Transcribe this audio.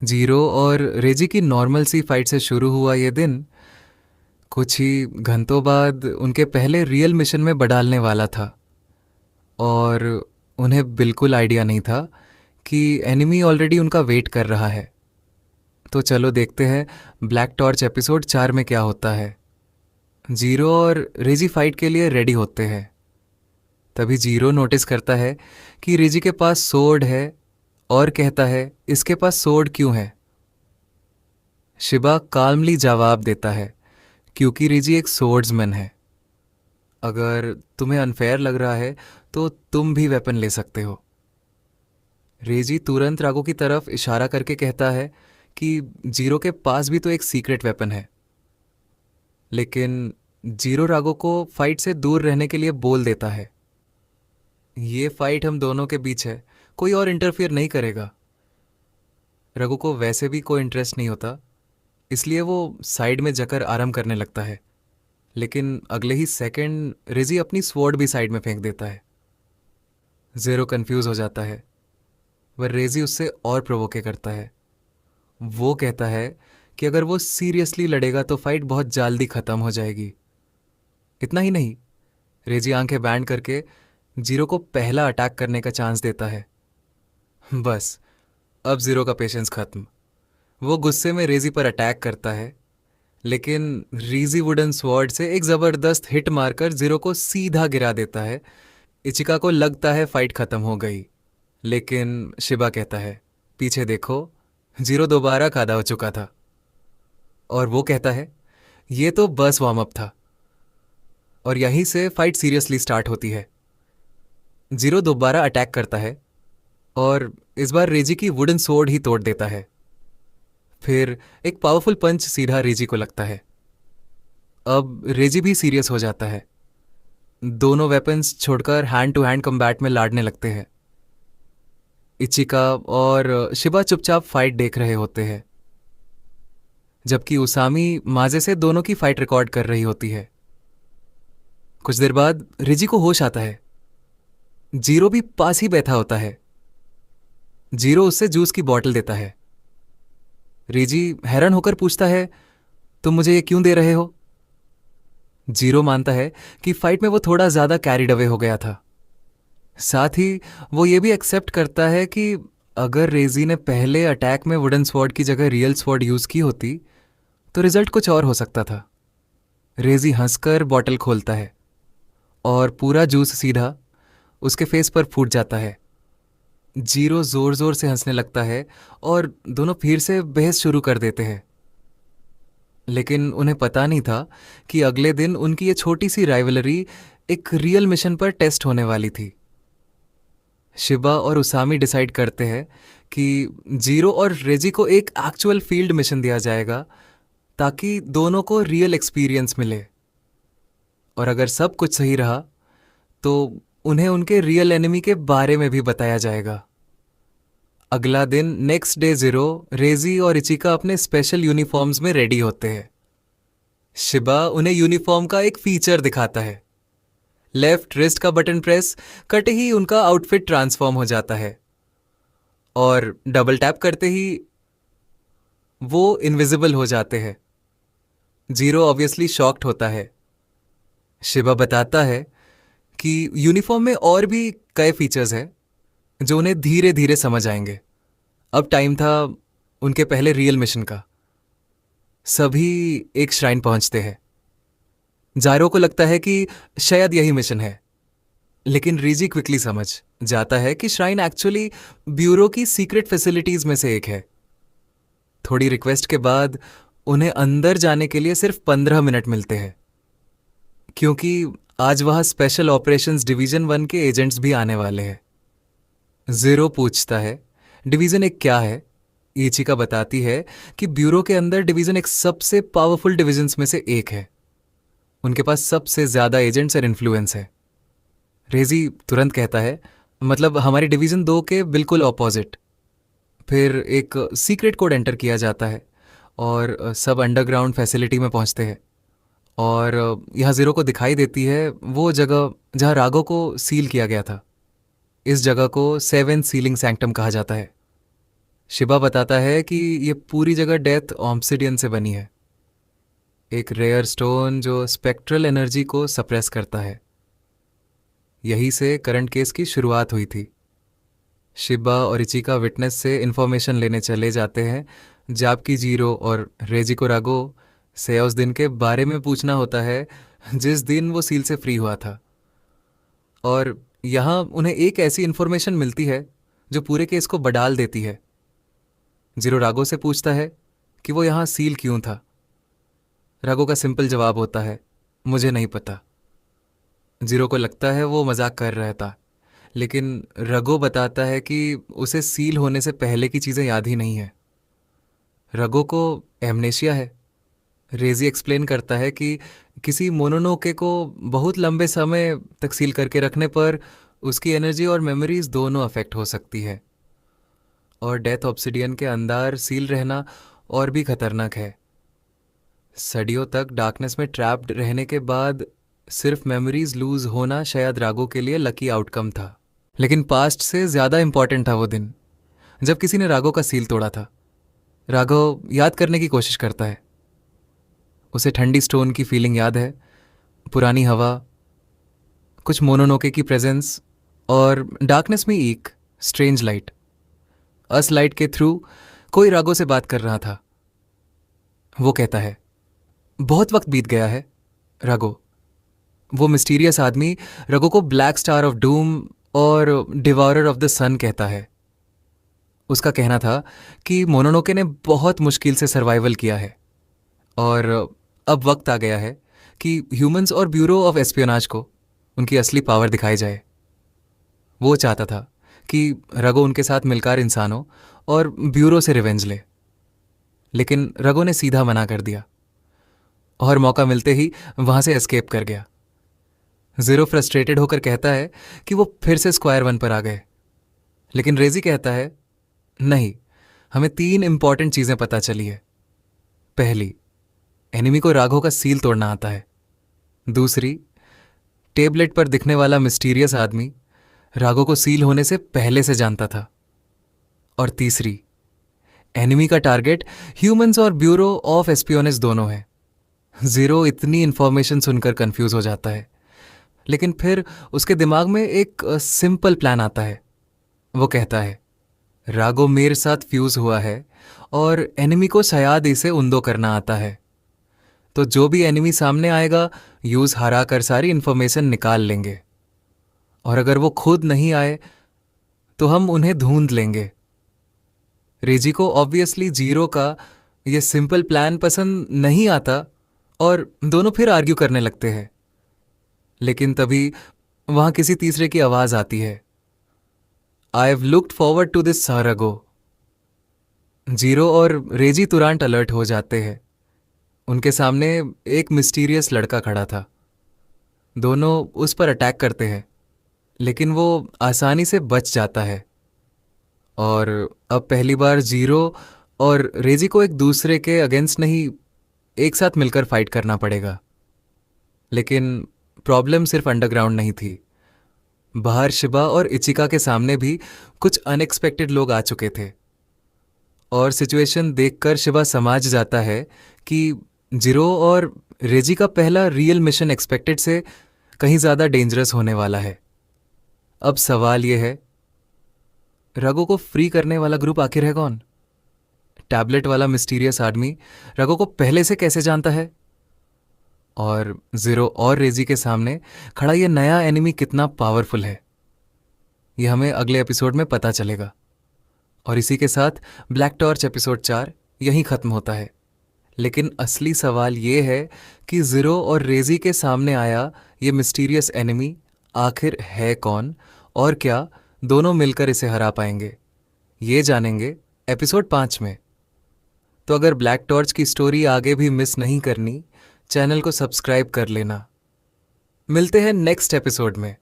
Zero और रेजी की normal सी fight से शुरू हुआ ये दिन कुछ ही घंटों बाद उनके पहले रियल मिशन में बडालने वाला था। और उन्हें बिल्कुल आइडिया नहीं था कि एनिमी ऑलरेडी उनका वेट कर रहा है। तो चलो देखते हैं ब्लैक टॉर्च एपिसोड 4 में क्या होता है। जीरो और रेजी फाइट के लिए रेडी होते हैं। तभी जीरो नोटिस करता है कि रेजी के पास सोर्ड है और कहता है इसके पास सोर्ड क्यों है। शिबा काल्मली जवाब देता है क्योंकि रेजी एक सोर्ड्समैन है। अगर तुम्हें अनफेयर लग रहा है तो तुम भी वेपन ले सकते हो। रेजी तुरंत रागो की तरफ इशारा करके कहता है कि जीरो के पास भी तो एक सीक्रेट वेपन है। लेकिन जीरो रागो को फाइट से दूर रहने के लिए बोल देता है, ये फाइट हम दोनों के बीच है, कोई और इंटरफियर नहीं करेगा। रघु को वैसे भी कोई इंटरेस्ट नहीं होता, इसलिए वो साइड में जाकर आराम करने लगता है। लेकिन अगले ही सेकंड रिजी अपनी स्वॉर्ड भी साइड में फेंक देता है। ज़ीरो कंफ्यूज हो जाता है। वह रेजी उससे और प्रोवोके करता है। वो कहता है कि अगर वो सीरियसली लड़ेगा तो फाइट बहुत जल्दी ख़त्म हो जाएगी। इतना ही नहीं, रेजी आंखें बैंड करके जीरो को पहला अटैक करने का चांस देता है। बस अब जीरो का पेशेंस खत्म। वो गुस्से में रेजी पर अटैक करता है, लेकिन रीजी वुडन स्वॉर्ड से एक ज़बरदस्त हिट मारकर जीरो को सीधा गिरा देता है। इचिका को लगता है फाइट खत्म हो गई, लेकिन शिबा कहता है पीछे देखो, जीरो दोबारा कादा हो चुका था। और वो कहता है ये तो बस वार्म अप था। और यहीं से फाइट सीरियसली स्टार्ट होती है। जीरो दोबारा अटैक करता है और इस बार रेजी की वुडन सोर्ड ही तोड़ देता है। फिर एक पावरफुल पंच सीधा रेजी को लगता है। अब रेजी भी सीरियस हो जाता है। दोनों वेपन्स छोड़कर हैंड टू हैंड कम्बैट में लड़ने लगते हैं। इचिका और शिबा चुपचाप फाइट देख रहे होते हैं, जबकि उसामी माजे से दोनों की फाइट रिकॉर्ड कर रही होती है। कुछ देर बाद रेजी को होश आता है। जीरो भी पास ही बैठा होता है। जीरो उससे जूस की बोतल देता है। रेजी हैरान होकर पूछता है तुम मुझे ये क्यों दे रहे हो। जीरो मानता है कि फाइट में वो थोड़ा ज्यादा कैरिड अवे हो गया था। साथ ही वो ये भी एक्सेप्ट करता है कि अगर रेजी ने पहले अटैक में वुडन स्वॉर्ड की जगह रियल स्वॉर्ड यूज की होती तो रिजल्ट कुछ और हो सकता था। रेजी हंसकर बॉटल खोलता है और पूरा जूस सीधा उसके फेस पर फूट जाता है। जीरो जोर जोर से हंसने लगता है और दोनों फिर से बहस शुरू कर देते हैं। लेकिन उन्हें पता नहीं था कि अगले दिन उनकी ये छोटी सी राइवलरी एक रियल मिशन पर टेस्ट होने वाली थी। शिबा और उसामी डिसाइड करते हैं कि जीरो और रेजी को एक एक्चुअल फील्ड मिशन दिया जाएगा ताकि दोनों को रियल एक्सपीरियंस मिले। और अगर सब कुछ सही रहा तो उन्हें उनके रियल एनिमी के बारे में भी बताया जाएगा। अगला दिन नेक्स्ट डे जीरो, रेजी और इचिका अपने स्पेशल यूनिफॉर्म्स में रेडी होते हैं। शिबा उन्हें यूनिफॉर्म का एक फीचर दिखाता है। लेफ्ट रिस्ट का बटन प्रेस करते ही उनका आउटफिट ट्रांसफॉर्म हो जाता है और डबल टैप करते ही वो इनविजिबल हो जाते हैं। जीरो ऑब्वियसली शॉक्ड होता है। शिबा बताता है कि यूनिफॉर्म में और भी कई फीचर्स हैं जो उन्हें धीरे धीरे समझ आएंगे। अब टाइम था उनके पहले रियल मिशन का। सभी एक श्राइन पहुंचते हैं। जायरो को लगता है कि शायद यही मिशन है, लेकिन रीजी क्विकली समझ जाता है कि श्राइन एक्चुअली ब्यूरो की सीक्रेट फैसिलिटीज में से एक है। थोड़ी रिक्वेस्ट के बाद उन्हें अंदर जाने के लिए सिर्फ 15 मिनट मिलते हैं, क्योंकि आज वहां स्पेशल ऑपरेशंस डिवीजन 1 के एजेंट्स भी आने वाले हैं। जीरो पूछता है डिवीजन एक क्या है। इचिका बताती है कि ब्यूरो के अंदर डिवीजन एक सबसे पावरफुल डिविजन्स में से एक है। उनके पास सबसे ज्यादा एजेंट्स और इन्फ्लुएंस है। रेजी तुरंत कहता है मतलब हमारी डिवीजन 2 के बिल्कुल ऑपोजिट। फिर एक सीक्रेट कोड एंटर किया जाता है और सब अंडरग्राउंड फैसिलिटी में पहुंचते हैं। और यहाँ जीरो को दिखाई देती है वो जगह जहाँ रागो को सील किया गया था। इस जगह को 7 सीलिंग सैंक्टम कहा जाता है। शिबा बताता है कि ये पूरी जगह डेथ ऑब्सिडियन से बनी है, एक रेयर स्टोन जो स्पेक्ट्रल एनर्जी को सप्रेस करता है। यहीं से करंट केस की शुरुआत हुई थी। शिबा और इचिका विटनेस से इन्फॉर्मेशन लेने चले जाते हैं, जबकि जीरो और रेजिको रागो से उस दिन के बारे में पूछना होता है जिस दिन वो सील से फ्री हुआ था। और यहाँ उन्हें एक ऐसी इन्फॉर्मेशन मिलती है जो पूरे केस को बडाल देती है। जीरो रागो से पूछता है कि वो यहाँ सील क्यों था। रागो का सिंपल जवाब होता है, मुझे नहीं पता। जीरो को लगता है वो मजाक कर रहा था, लेकिन रगो बताता है कि उसे सील होने से पहले की चीज़ें याद ही नहीं है। रगो को एमनेशिया है। रेजी एक्सप्लेन करता है कि किसी मोनोनोके को बहुत लंबे समय तक सील करके रखने पर उसकी एनर्जी और मेमोरीज दोनों अफेक्ट हो सकती है। और डेथ ऑब्सिडियन के अंदर सील रहना और भी खतरनाक है। सदियों तक डार्कनेस में ट्रैप्ड रहने के बाद सिर्फ मेमोरीज लूज होना शायद रागो के लिए लकी आउटकम था। लेकिन पास्ट से ज़्यादा इंपॉर्टेंट था वो दिन जब किसी ने रागो का सील तोड़ा था। राघव याद करने की कोशिश करता है। उसे ठंडी स्टोन की फीलिंग याद है, पुरानी हवा, कुछ मोनोनोके की प्रेजेंस और डार्कनेस में एक स्ट्रेंज लाइट। अस लाइट के थ्रू कोई राघव से बात कर रहा था। वो कहता है, बहुत वक्त बीत गया है राघव। वो मिस्टीरियस आदमी राघव को ब्लैक स्टार ऑफ डूम और डिवॉरर ऑफ द सन कहता है। उसका कहना था कि मोनोनोके ने बहुत मुश्किल से सर्वाइवल किया है और अब वक्त आ गया है कि ह्यूमंस और ब्यूरो ऑफ एस्पियोनाज को उनकी असली पावर दिखाई जाए। वो चाहता था कि रगो उनके साथ मिलकर इंसान हो और ब्यूरो से रिवेंज ले, लेकिन रगो ने सीधा मना कर दिया और मौका मिलते ही वहां से एस्केप कर गया। जीरो फ्रस्ट्रेटेड होकर कहता है कि वो फिर से स्क्वायर वन पर आ गए, लेकिन रेजी कहता है, नहीं, हमें 3 इंपॉर्टेंट चीजें पता चली है। पहली, एनिमी को राघव का सील तोड़ना आता है। दूसरी, टेबलेट पर दिखने वाला मिस्टीरियस आदमी राघव को सील होने से पहले से जानता था। और तीसरी, एनिमी का टारगेट ह्यूमंस और ब्यूरो ऑफ एस्पियोनेस दोनों है। जीरो इतनी इंफॉर्मेशन सुनकर कंफ्यूज हो जाता है, लेकिन फिर उसके दिमाग में एक सिंपल प्लान आता है। वो कहता है, राघव मेरे साथ फ्यूज हुआ है और एनिमी को शायद इसे उंदो करना आता है, तो जो भी एनिमी सामने आएगा यूज हरा कर सारी इंफॉर्मेशन निकाल लेंगे, और अगर वो खुद नहीं आए तो हम उन्हें ढूंढ लेंगे। रेजी को ऑब्वियसली जीरो का ये सिंपल प्लान पसंद नहीं आता और दोनों फिर आर्ग्यू करने लगते हैं। लेकिन तभी वहां किसी तीसरे की आवाज आती है, I have looked forward to this सारागो। जीरो और रेजी तुरंत अलर्ट हो जाते हैं। उनके सामने एक मिस्टीरियस लड़का खड़ा था। दोनों उस पर अटैक करते हैं, लेकिन वो आसानी से बच जाता है। और अब पहली बार जीरो और रेजी को एक दूसरे के अगेंस्ट नहीं, एक साथ मिलकर फाइट करना पड़ेगा। लेकिन प्रॉब्लम सिर्फ अंडरग्राउंड नहीं थी। बाहर शिबा और इचिका के सामने भी कुछ अनएक्सपेक्टेड लोग आ चुके थे। और सिचुएशन देखकर शिबा समझ जाता है कि जीरो और रेजी का पहला रियल मिशन एक्सपेक्टेड से कहीं ज़्यादा डेंजरस होने वाला है। अब सवाल यह है, रगो को फ्री करने वाला ग्रुप आखिर है कौन? टैबलेट वाला मिस्टीरियस आदमी रगो को पहले से कैसे जानता है? और जीरो और रेजी के सामने खड़ा ये नया एनिमी कितना पावरफुल है, ये हमें अगले एपिसोड में पता चलेगा। और इसी के साथ ब्लैक टॉर्च एपिसोड 4 यहीं खत्म होता है। लेकिन असली सवाल ये है कि जीरो और रेजी के सामने आया ये मिस्टीरियस एनिमी आखिर है कौन, और क्या दोनों मिलकर इसे हरा पाएंगे? ये जानेंगे एपिसोड 5 में। तो अगर ब्लैक टॉर्च की स्टोरी आगे भी मिस नहीं करनी, चैनल को सब्सक्राइब कर लेना। मिलते हैं नेक्स्ट एपिसोड में।